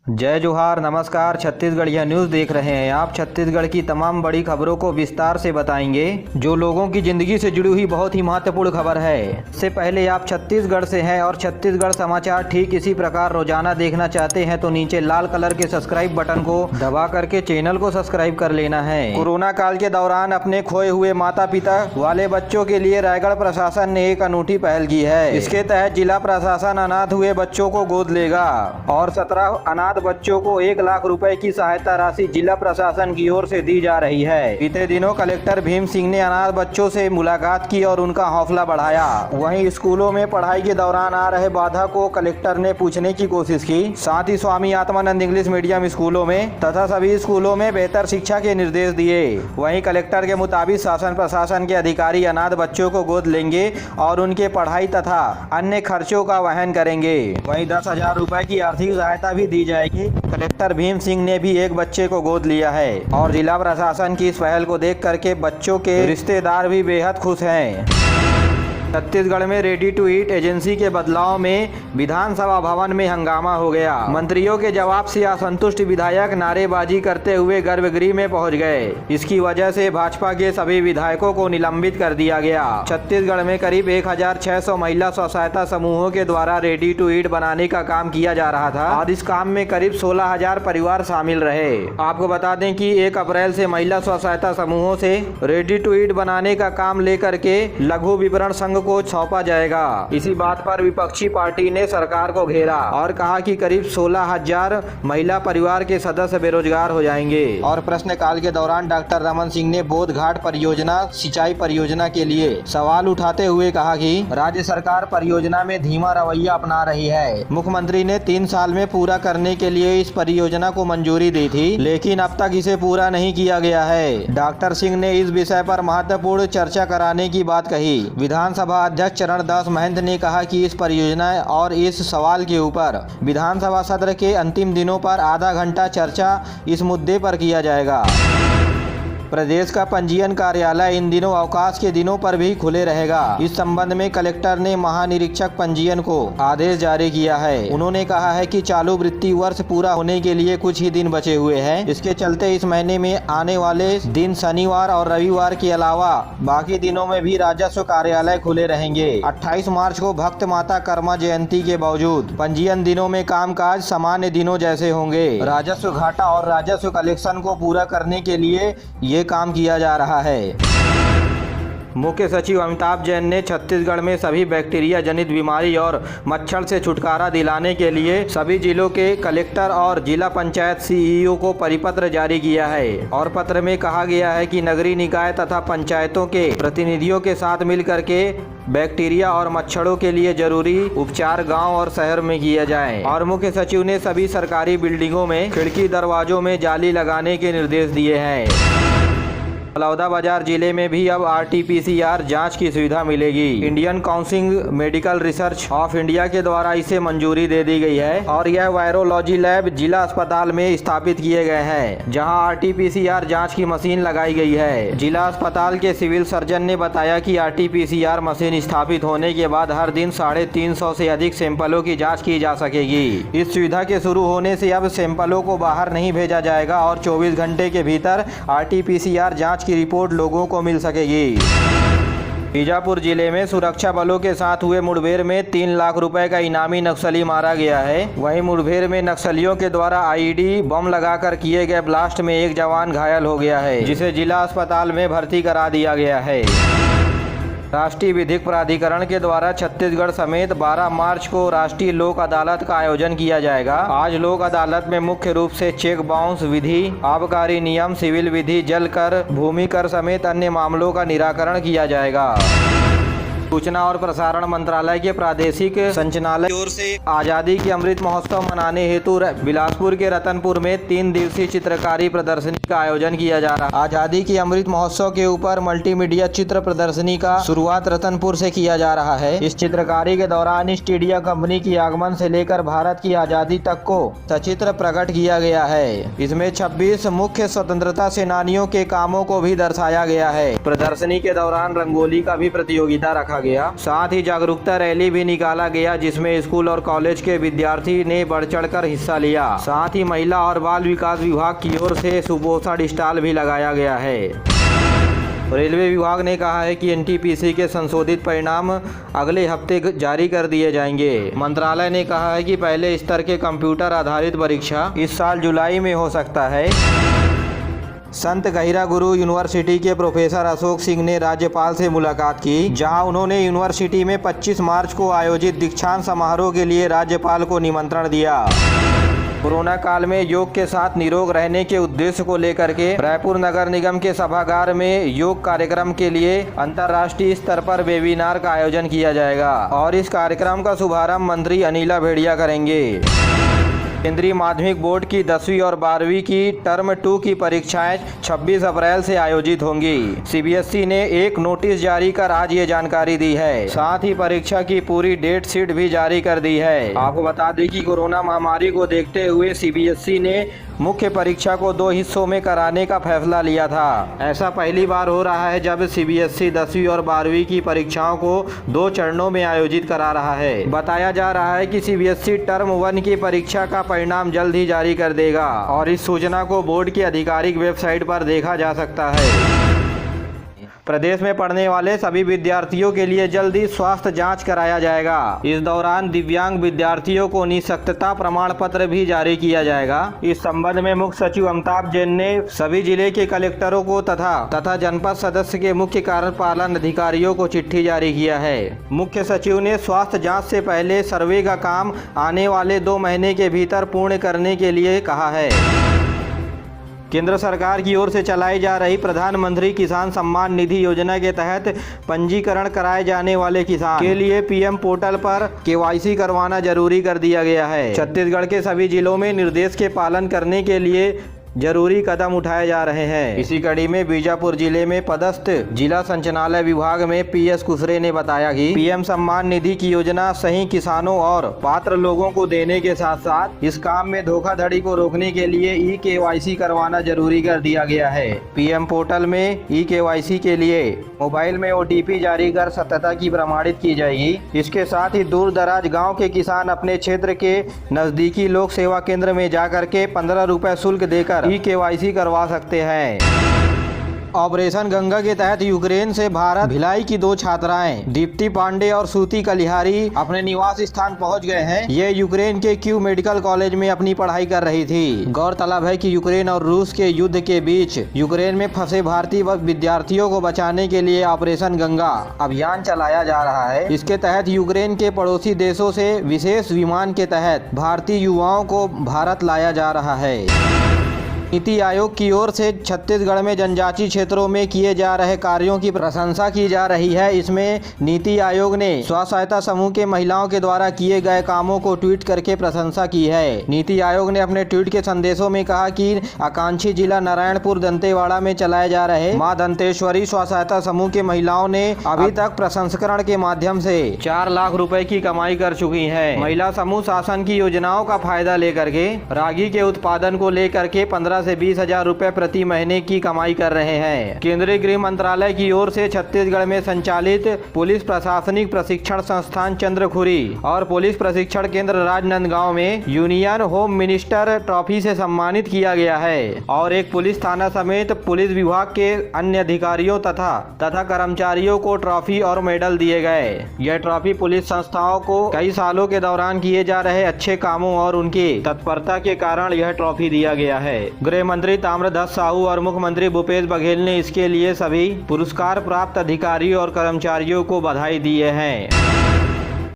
जय जोहार, नमस्कार। छत्तीसगढ़िया न्यूज़ देख रहे हैं आप। छत्तीसगढ़ की तमाम बड़ी खबरों को विस्तार से बताएंगे, जो लोगों की जिंदगी से जुड़ी हुई बहुत ही महत्वपूर्ण खबर है। इससे पहले आप छत्तीसगढ़ से हैं और छत्तीसगढ़ समाचार ठीक इसी प्रकार रोजाना देखना चाहते हैं तो नीचे लाल कलर के सब्सक्राइब बटन को दबा करके चैनल को सब्सक्राइब कर लेना है। कोरोना काल के दौरान अपने खोए हुए माता पिता वाले बच्चों के लिए रायगढ़ प्रशासन ने एक अनूठी पहल की है। इसके तहत जिला प्रशासन अनाथ हुए बच्चों को गोद लेगा और 17 अनाथ बच्चों को 1 लाख रुपए की सहायता राशि जिला प्रशासन की ओर से दी जा रही है। बीते दिनों कलेक्टर भीम सिंह ने अनाथ बच्चों से मुलाकात की और उनका हौसला बढ़ाया। वहीं स्कूलों में पढ़ाई के दौरान आ रहे बाधा को कलेक्टर ने पूछने की कोशिश की। साथ ही स्वामी आत्मानंद इंग्लिश मीडियम स्कूलों में तथा सभी स्कूलों में बेहतर शिक्षा के निर्देश दिए। वहीं कलेक्टर के मुताबिक शासन प्रशासन के अधिकारी अनाथ बच्चों को गोद लेंगे और उनके पढ़ाई तथा अन्य खर्चों का वहन करेंगे। वहीं 10,000 रुपए की आर्थिक सहायता भी दी जाएगी। कलेक्टर भीम सिंह ने भी एक बच्चे को गोद लिया है और जिला प्रशासन की इस पहल को देख करके बच्चों के रिश्तेदार भी बेहद खुश हैं। छत्तीसगढ़ में रेडी टू ईट एजेंसी के बदलाव में विधानसभा भवन में हंगामा हो गया। मंत्रियों के जवाब से असंतुष्ट विधायक नारेबाजी करते हुए गर्भगृह में पहुंच गए। इसकी वजह से भाजपा के सभी विधायकों को निलंबित कर दिया गया। छत्तीसगढ़ में करीब 1,600 महिला स्व सहायता समूहों के द्वारा रेडी टू ईट बनाने का काम किया जा रहा था और इस काम में करीब 16,000 परिवार शामिल रहे। आपको बता दें कि 1 अप्रैल से महिला स्व सहायता समूहों से रेडी टू ईट बनाने का काम लेकर के लघु विपणन संघ को सौंपा जाएगा। इसी बात पर विपक्षी पार्टी ने सरकार को घेरा और कहा कि करीब 16,000 महिला परिवार के सदस्य बेरोजगार हो जाएंगे। और प्रश्नकाल के दौरान डॉक्टर रमन सिंह ने बोध घाट परियोजना सिंचाई परियोजना के लिए सवाल उठाते हुए कहा कि राज्य सरकार परियोजना में धीमा रवैया अपना रही है। मुख्यमंत्री ने 3 साल में पूरा करने के लिए इस परियोजना को मंजूरी दी थी, लेकिन अब तक इसे पूरा नहीं किया गया है। डॉक्टर सिंह ने इस विषय पर महत्वपूर्ण चर्चा कराने की बात कही। विधानसभा अध्यक्ष चरणदास महंत ने कहा कि इस परियोजना और इस सवाल के ऊपर विधानसभा सत्र के अंतिम दिनों पर आधा घंटा चर्चा इस मुद्दे पर किया जाएगा। प्रदेश का पंजीयन कार्यालय इन दिनों अवकाश के दिनों पर भी खुले रहेगा। इस संबंध में कलेक्टर ने महानिरीक्षक पंजीयन को आदेश जारी किया है। उन्होंने कहा है कि चालू वित्तीय वर्ष पूरा होने के लिए कुछ ही दिन बचे हुए हैं। इसके चलते इस महीने में आने वाले दिन शनिवार और रविवार के अलावा बाकी दिनों में भी राजस्व कार्यालय खुले रहेंगे। 28 मार्च को भक्त माता कर्मा जयंती के बावजूद पंजीयन दिनों में कामकाज सामान्य दिनों जैसे होंगे। राजस्व घाटा और राजस्व कलेक्शन को पूरा करने के लिए ये काम किया जा रहा है। मुख्य सचिव अमिताभ जैन ने छत्तीसगढ़ में सभी बैक्टीरिया जनित बीमारी और मच्छर से छुटकारा दिलाने के लिए सभी जिलों के कलेक्टर और जिला पंचायत सीईओ को परिपत्र जारी किया है। और पत्र में कहा गया है कि नगरीय निकाय तथा पंचायतों के प्रतिनिधियों के साथ मिलकर के बैक्टीरिया और मच्छरों के लिए जरूरी उपचार गांव और शहर में किया जाए। और मुख्य सचिव ने सभी सरकारी बिल्डिंगों में खिड़की दरवाजों में जाली लगाने के निर्देश दिए हैं। बलौदाबाजार जिले में भी अब RT-PCR जांच की सुविधा मिलेगी। Indian council medical research of India के द्वारा इसे मंजूरी दे दी गई है और यह वायरोलॉजी लैब जिला अस्पताल में स्थापित किए गए हैं, जहां RT-PCR जांच की मशीन लगाई गई है। जिला अस्पताल के सिविल सर्जन ने बताया कि RT-PCR मशीन स्थापित होने के बाद हर दिन 350 से अधिक सैंपलों की जाँच की जा सकेगी। इस सुविधा के शुरू होने से अब सैंपलों को बाहर नहीं भेजा जाएगा और 24 घंटे के भीतर RT-PCR जांच की रिपोर्ट लोगों को मिल सकेगी। बीजापुर जिले में सुरक्षा बलों के साथ हुए मुठभेड़ में 3 लाख रुपए का इनामी नक्सली मारा गया है। वहीं मुठभेड़ में नक्सलियों के द्वारा IED बम लगाकर किए गए ब्लास्ट में एक जवान घायल हो गया है, जिसे जिला अस्पताल में भर्ती करा दिया गया है। राष्ट्रीय विधिक प्राधिकरण के द्वारा छत्तीसगढ़ समेत 12 मार्च को राष्ट्रीय लोक अदालत का आयोजन किया जाएगा। आज लोक अदालत में मुख्य रूप से चेक बाउंस विधि, आबकारी नियम, सिविल विधि, जल कर, भूमि कर समेत अन्य मामलों का निराकरण किया जाएगा। सूचना और प्रसारण मंत्रालय के प्रादेशिक संचालय की ओर से आजादी के अमृत महोत्सव मनाने हेतु बिलासपुर के रतनपुर में 3 दिवसीय चित्रकारी प्रदर्शनी का आयोजन किया जा रहा है। आजादी के अमृत महोत्सव के ऊपर मल्टीमीडिया चित्र प्रदर्शनी का शुरुआत रतनपुर से किया जा रहा है। इस चित्रकारी के दौरान ईस्ट इंडिया कंपनी की आगमन से लेकर भारत की आजादी तक को सचित्र प्रकट किया गया है। इसमें 26 मुख्य स्वतंत्रता सेनानियों के कामों को भी दर्शाया गया है। प्रदर्शनी के दौरान रंगोली का भी प्रतियोगिता रखा रखा गया। साथ ही जागरूकता रैली भी निकाला गया, जिसमें स्कूल और कॉलेज के विद्यार्थी ने बढ़ चढ़कर हिस्सा लिया। साथ ही महिला और बाल विकास विभाग की ओर से सुपोषण स्टॉल भी लगाया गया है। रेलवे विभाग ने कहा है कि एनटीपीसी के संशोधित परिणाम अगले हफ्ते जारी कर दिए जाएंगे। मंत्रालय ने कहा है कि पहले स्तर के कंप्यूटर आधारित परीक्षा इस साल जुलाई में हो सकता है। संत गहिरा गुरु यूनिवर्सिटी के प्रोफेसर अशोक सिंह ने राज्यपाल से मुलाकात की, जहां उन्होंने यूनिवर्सिटी में 25 मार्च को आयोजित दीक्षांत समारोह के लिए राज्यपाल को निमंत्रण दिया। कोरोना काल में योग के साथ निरोग रहने के उद्देश्य को लेकर के रायपुर नगर निगम के सभागार में योग कार्यक्रम के लिए अंतर्राष्ट्रीय स्तर पर वेबिनार का आयोजन किया जाएगा और इस कार्यक्रम का शुभारंभ मंत्री अनिला भेड़िया करेंगे। केंद्रीय माध्यमिक बोर्ड की 10वीं और 12वीं की टर्म 2 की परीक्षाएं 26 अप्रैल से आयोजित होंगी। सीबीएसई ने एक नोटिस जारी कर आज ये जानकारी दी है। साथ ही परीक्षा की पूरी डेट शीट भी जारी कर दी है। आपको बता दें कि कोरोना महामारी को देखते हुए सीबीएसई ने मुख्य परीक्षा को 2 हिस्सों में कराने का फैसला लिया था। ऐसा पहली बार हो रहा है जब सीबीएसई 10वीं और 12वीं की परीक्षाओं को 2 चरणों में आयोजित करा रहा है। बताया जा रहा है कि सीबीएसई टर्म 1 की परीक्षा का परिणाम जल्द ही जारी कर देगा और इस सूचना को बोर्ड की आधिकारिक वेबसाइट पर देखा जा सकता है। प्रदेश में पढ़ने वाले सभी विद्यार्थियों के लिए जल्दी स्वास्थ्य जांच कराया जाएगा। इस दौरान दिव्यांग विद्यार्थियों को निःशक्तता प्रमाण पत्र भी जारी किया जाएगा। इस संबंध में मुख्य सचिव अमिताभ जैन ने सभी जिले के कलेक्टरों को तथा जनपद सदस्य के मुख्य कार्यपालन अधिकारियों को चिट्ठी जारी किया है। मुख्य सचिव ने स्वास्थ्य जाँच से पहले सर्वे का काम आने वाले 2 महीने के भीतर पूर्ण करने के लिए कहा है। केंद्र सरकार की ओर से चलाई जा रही प्रधानमंत्री किसान सम्मान निधि योजना के तहत पंजीकरण कराए जाने वाले किसान के लिए पीएम पोर्टल पर केवाईसी करवाना जरूरी कर दिया गया है। छत्तीसगढ़ के सभी जिलों में निर्देश के पालन करने के लिए जरूरी कदम उठाए जा रहे हैं। इसी कड़ी में बीजापुर जिले में पदस्थ जिला संचालय विभाग में पीएस कुसरे ने बताया कि पीएम सम्मान निधि की योजना सही किसानों और पात्र लोगों को देने के साथ साथ इस काम में धोखाधड़ी को रोकने के लिए ई-केवाईसी करवाना जरूरी कर दिया गया है। पीएम पोर्टल में ई-केवाईसी के लिए मोबाइल में ओटीपी जारी कर सत्यता की प्रमाणित की जाएगी। इसके साथ ही दूर दराज गाँव के किसान अपने क्षेत्र के नजदीकी लोक सेवा केंद्र में जाकर के 15 रुपए शुल्क देकर ई-केवाईसी करवा सकते हैं। ऑपरेशन गंगा के तहत यूक्रेन से भारत भिलाई की 2 छात्राएं दीप्ति पांडे और श्रुति कलिहारी अपने निवास स्थान पहुंच गए हैं। ये यूक्रेन के क्यू मेडिकल कॉलेज में अपनी पढ़ाई कर रही थी। गौरतलब है कि यूक्रेन और रूस के युद्ध के बीच यूक्रेन में फंसे भारतीय विद्यार्थियों को बचाने के लिए ऑपरेशन गंगा अभियान चलाया जा रहा है। इसके तहत यूक्रेन के पड़ोसी देशों से विशेष विमान के तहत भारतीय युवाओं को भारत लाया जा रहा है। नीति आयोग की ओर से छत्तीसगढ़ में जनजातीय क्षेत्रों में किए जा रहे कार्यों की प्रशंसा की जा रही है। इसमें नीति आयोग ने स्व सहायता समूह के महिलाओं के द्वारा किए गए कामों को ट्वीट करके प्रशंसा की है। नीति आयोग ने अपने ट्वीट के संदेशों में कहा कि आकांक्षी जिला नारायणपुर दंतेवाड़ा में चलाए जा रहे मां दंतेश्वरी स्व सहायता समूह के महिलाओं ने अभी तक प्रसंस्करण के माध्यम से 4 लाख रुपए की कमाई कर चुकी है। महिला समूह शासन की योजनाओं का फायदा लेकर के रागी के उत्पादन को लेकर के 15 से 20,000 रुपए प्रति महीने की कमाई कर रहे हैं। केंद्रीय गृह मंत्रालय की ओर से छत्तीसगढ़ में संचालित पुलिस प्रशासनिक प्रशिक्षण संस्थान चंद्रखुरी और पुलिस प्रशिक्षण केंद्र राजनांदगांव में यूनियन होम मिनिस्टर ट्रॉफी से सम्मानित किया गया है और एक पुलिस थाना समेत पुलिस विभाग के अन्य अधिकारियों तथा कर्मचारियों को ट्रॉफी और मेडल दिए गए। यह ट्रॉफी पुलिस संस्थाओं को कई सालों के दौरान किए जा रहे अच्छे कामों और उनकी तत्परता के कारण यह ट्रॉफी दिया गया है। गृह मंत्री ताम्रध्वज साहू और मुख्यमंत्री भूपेश बघेल ने इसके लिए सभी पुरस्कार प्राप्त अधिकारियों और कर्मचारियों को बधाई दिए हैं।